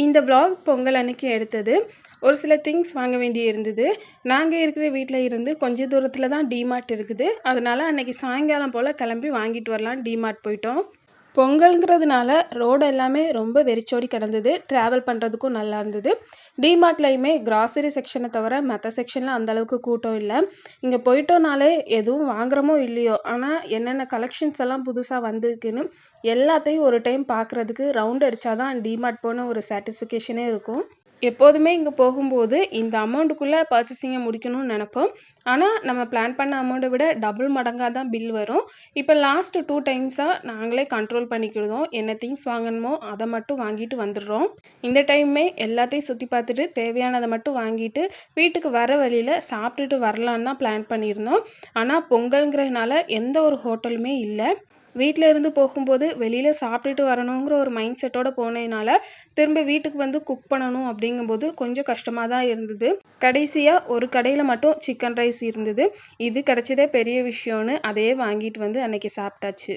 இந்த vlog பொங்கல் அன்னைக்கு எடுத்தது. ஒரு சில திங்ஸ் வாங்க வேண்டி இருந்தது. நாங்க இருக்கிற வீட்ல இருந்து கொஞ்ச தூரத்துல தான் டிமார்ட் இருக்குது. அதனால அன்னைக்கு சாயங்காலம் போல கிளம்பி வாங்கிட்டு வரலாம் டிமார்ட் போயிட்டோம். பொங்கல்ங்கிறதுனால ரோடு எல்லாமே ரொம்ப வெறிச்சோடி கிடந்தது. ட்ராவல் பண்ணுறதுக்கும் நல்லா இருந்தது. டிமார்ட்லையுமே கிராசரி செக்ஷனை தவிர மற்ற செக்ஷனில் அந்தளவுக்கு கூட்டம் இல்லை. இங்கே போயிட்டோனாலே எதுவும் வாங்குகிறோமோ இல்லையோ, ஆனால் என்னென்ன கலெக்ஷன்ஸ் எல்லாம் புதுசாக வந்திருக்குன்னு எல்லாத்தையும் ஒரு டைம் பார்க்குறதுக்கு ரவுண்ட் அடித்தாதான் டிமார்ட் போன ஒரு சாட்டிஸ்ஃபிகேஷனே இருக்கும். எப்போதுமே இங்கே போகும்போது இந்த அமௌண்ட்டுக்குள்ளே பர்ச்சேசிங்கை முடிக்கணும்னு நினப்போம். ஆனால் நம்ம பிளான் பண்ண அமௌண்ட்டை விட டபுள் மடங்காக தான் பில் வரும். இப்போ லாஸ்ட்டு 2 டைம்ஸாக நாங்களே கண்ட்ரோல் பண்ணிக்கிடுதோம். என்ன திங்ஸ் வாங்கணுமோ அதை மட்டும் வாங்கிட்டு வந்துடுறோம். இந்த டைமே எல்லாத்தையும் சுற்றி பார்த்துட்டு தேவையானதை மட்டும் வாங்கிட்டு வீட்டுக்கு வர வழியில் சாப்பிட்டுட்டு வரலான்னு தான் பிளான் பண்ணியிருந்தோம். ஆனால் பொங்கல்ங்கிறதுனால எந்த ஒரு ஹோட்டலுமே இல்லை. வீட்டில் இருந்து போகும்போது வெளியில் சாப்பிட்டுட்டு வரணுங்கிற ஒரு மைண்ட் செட்டோடு போனதுனால திரும்ப வீட்டுக்கு வந்து குக் பண்ணணும் அப்படிங்கும்போது கொஞ்சம் கஷ்டமாக தான் இருந்தது. கடைசியாக ஒரு கடையில் மட்டும் சிக்கன் ரைஸ் இருந்தது. இது கிடைச்சதே பெரிய விஷயம்னு அதையே வாங்கிட்டு வந்து அன்றைக்கி சாப்பிட்டாச்சு.